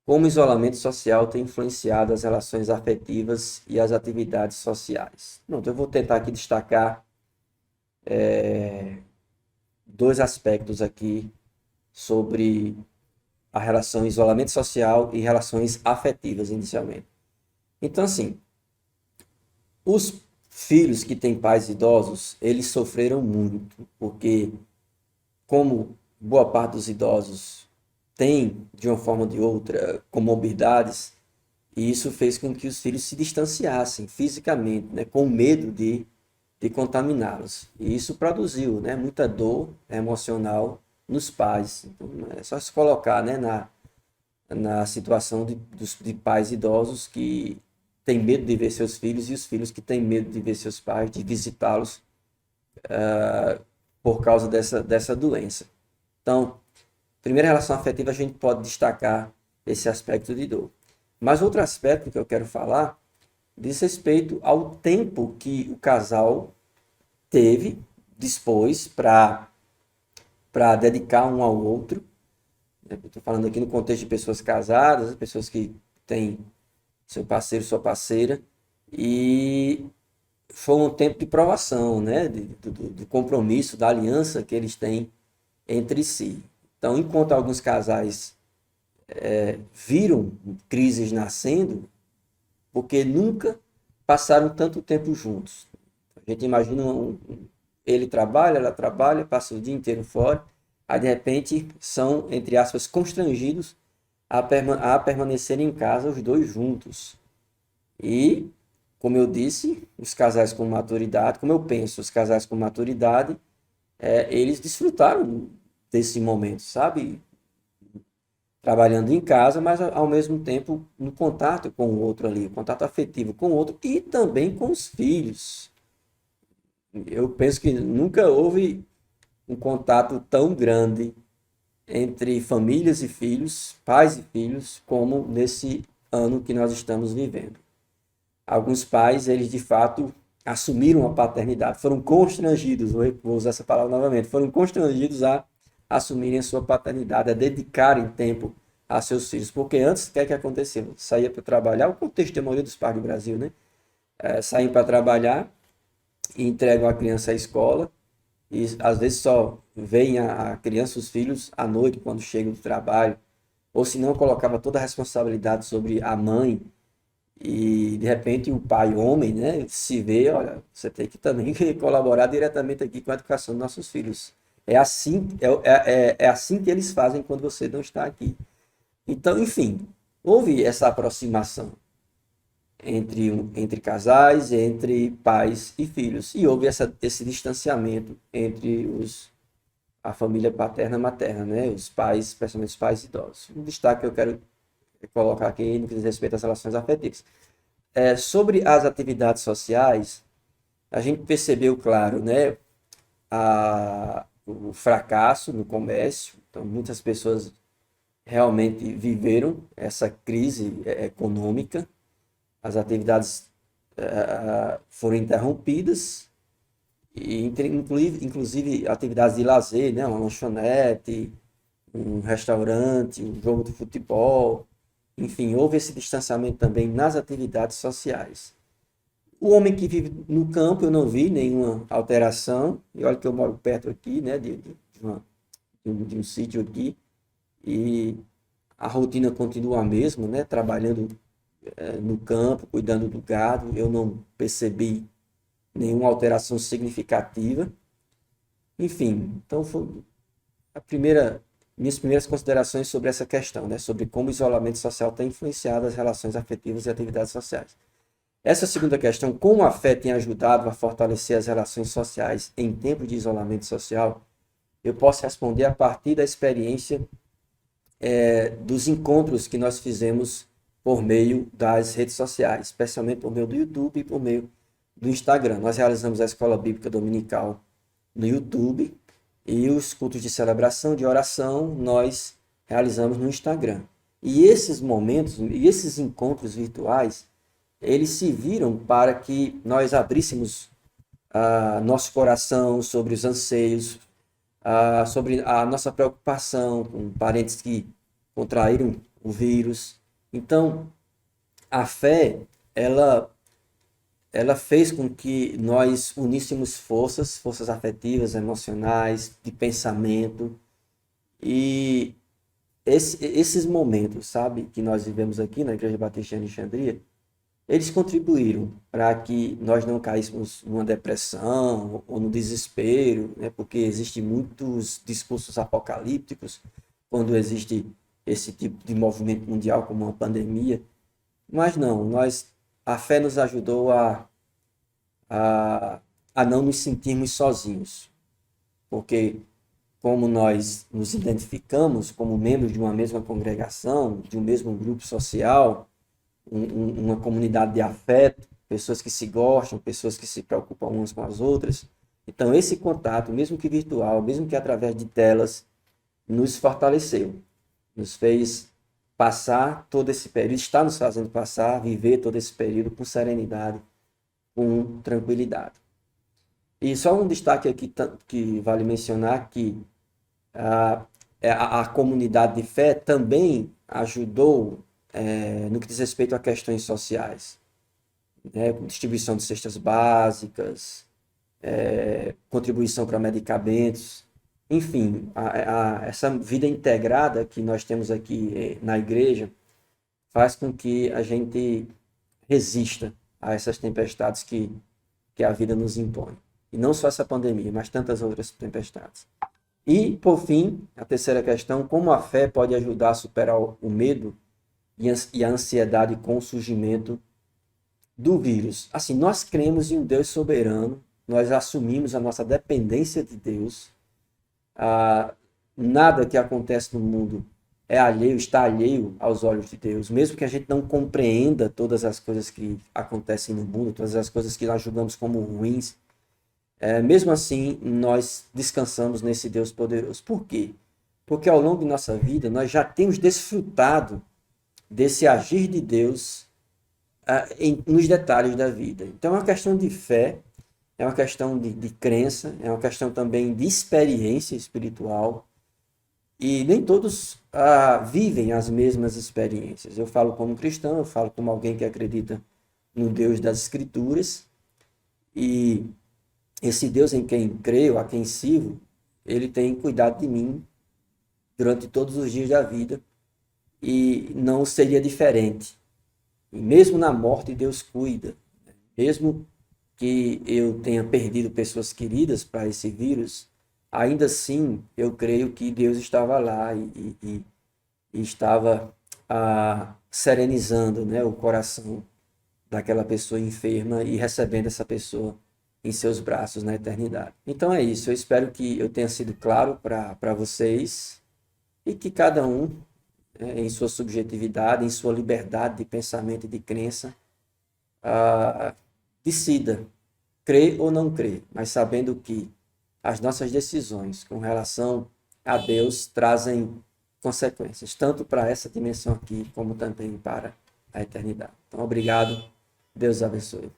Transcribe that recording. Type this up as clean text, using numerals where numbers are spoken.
Como o isolamento social tem influenciado as relações afetivas e as atividades sociais. Pronto, eu vou tentar aqui destacar dois aspectos aqui sobre a relação isolamento social e relações afetivas inicialmente. Então, assim, os filhos que têm pais idosos, eles sofreram muito, porque como boa parte dos idosos tem, de uma forma ou de outra, comorbidades, e isso fez com que os filhos se distanciassem fisicamente, né, com medo de contaminá-los. E isso produziu, né, muita dor emocional nos pais. Então, é só se colocar, né, na situação de pais idosos que têm medo de ver seus filhos e os filhos que têm medo de ver seus pais, de visitá-los por causa dessa doença. Então, primeira relação afetiva, a gente pode destacar esse aspecto de dor. Mas outro aspecto que eu quero falar diz respeito ao tempo que o casal teve, dispôs para dedicar um ao outro. Estou falando aqui no contexto de pessoas casadas, pessoas que têm seu parceiro, sua parceira, e foi um tempo de provação, né? Do compromisso, da aliança que eles têm entre si. Então, enquanto alguns casais viram crises nascendo, porque nunca passaram tanto tempo juntos. A gente imagina ele trabalha, ela trabalha, passa o dia inteiro fora, aí de repente são, entre aspas, constrangidos a permanecer em casa os dois juntos. E, como eu disse, os casais com maturidade, como eu penso, os casais com maturidade, eles desfrutaram desse momento, sabe? Trabalhando em casa, mas ao mesmo tempo no contato com o outro ali, contato afetivo com o outro e também com os filhos. Eu penso que nunca houve um contato tão grande entre famílias e filhos, pais e filhos, como nesse ano que nós estamos vivendo. Alguns pais, eles de fato assumiram a paternidade, foram constrangidos, vou usar essa palavra novamente, foram constrangidos a assumirem a sua paternidade, a dedicarem tempo a seus filhos. Porque antes, o que é que acontecia? Saía para trabalhar, o contexto da maioria dos pais do Brasil, né? Saem para trabalhar e entregam a criança à escola, e às vezes só veem a criança, os filhos, à noite, quando chegam do trabalho, ou se não, colocava toda a responsabilidade sobre a mãe, e de repente o pai, homem, né, se vê, olha, você tem que também colaborar diretamente aqui com a educação dos nossos filhos. É assim que eles fazem quando você não está aqui. Então, enfim, houve essa aproximação entre casais, entre pais e filhos. E houve esse distanciamento entre a família paterna e materna, né? Os pais, especialmente os pais idosos. Um destaque que eu quero colocar aqui no que diz respeito às relações afetivas. Sobre as atividades sociais, a gente percebeu, claro, né, o fracasso no comércio. Então, muitas pessoas realmente viveram essa crise econômica, as atividades foram interrompidas, e inclusive atividades de lazer, né, uma lanchonete, um restaurante, um jogo de futebol, enfim, houve esse distanciamento também nas atividades sociais. O homem que vive no campo, eu não vi nenhuma alteração, e olha que eu moro perto aqui, né, de um sítio aqui, e a rotina continua a mesma, né, trabalhando no campo, cuidando do gado, eu não percebi nenhuma alteração significativa. Enfim, então foi minhas primeiras considerações sobre essa questão, né? Sobre como o isolamento social tem influenciado as relações afetivas e atividades sociais. Essa segunda questão, como a fé tem ajudado a fortalecer as relações sociais em tempo de isolamento social, eu posso responder a partir da experiência dos encontros que nós fizemos por meio das redes sociais, especialmente por meio do YouTube e por meio do Instagram. Nós realizamos a Escola Bíblica Dominical no YouTube e os cultos de celebração, de oração, nós realizamos no Instagram. E esses momentos, e esses encontros virtuais, eles se viram para que nós abríssemos nosso coração sobre os anseios, sobre a nossa preocupação com parentes que contraíram o vírus, Então, a fé, ela fez com que nós uníssemos forças afetivas, emocionais, de pensamento, e esses momentos, sabe, que nós vivemos aqui na Igreja Batista de Alexandria, eles contribuíram para que nós não caíssemos numa depressão ou no desespero, né? Porque existem muitos discursos apocalípticos quando existe esse tipo de movimento mundial como uma pandemia. Mas não, a fé nos ajudou a, a não nos sentirmos sozinhos, porque como nós nos identificamos como membros de uma mesma congregação, de um mesmo grupo social, uma comunidade de afeto, pessoas que se gostam, pessoas que se preocupam umas com as outras. Então, esse contato, mesmo que virtual, mesmo que através de telas, nos fortaleceu, nos fez passar todo esse período, está nos fazendo passar, viver todo esse período com serenidade, com tranquilidade. E só um destaque aqui que vale mencionar que a comunidade de fé também ajudou no que diz respeito a questões sociais, né? Distribuição de cestas básicas, contribuição para medicamentos, enfim, essa vida integrada que nós temos aqui na igreja faz com que a gente resista a essas tempestades que a vida nos impõe. E não só essa pandemia, mas tantas outras tempestades. E, por fim, a terceira questão, como a fé pode ajudar a superar o medo e a ansiedade com o surgimento do vírus? Assim, nós cremos em um Deus soberano, nós assumimos a nossa dependência de Deus, nada que acontece no mundo está alheio aos olhos de Deus, mesmo que a gente não compreenda todas as coisas que acontecem no mundo, todas as coisas que nós julgamos como ruins, mesmo assim, nós descansamos nesse Deus poderoso. Por quê? Porque ao longo de nossa vida, nós já temos desfrutado desse agir de Deus nos detalhes da vida. Então, é uma questão de fé, é uma questão de crença, é uma questão também de experiência espiritual. E nem todos vivem as mesmas experiências. Eu falo como cristão, eu falo como alguém que acredita no Deus das Escrituras. E esse Deus em quem creio, a quem sirvo, ele tem cuidado de mim durante todos os dias da vida e não seria diferente. E mesmo na morte, Deus cuida. Mesmo que eu tenha perdido pessoas queridas para esse vírus, ainda assim eu creio que Deus estava lá e estava serenizando, né, o coração daquela pessoa enferma e recebendo essa pessoa em seus braços na eternidade. Então é isso, eu espero que eu tenha sido claro para vocês e que cada um, em sua subjetividade, em sua liberdade de pensamento e de crença, decida crer ou não crer, mas sabendo que as nossas decisões com relação a Deus trazem consequências, tanto para essa dimensão aqui, como também para a eternidade. Então, obrigado, Deus abençoe.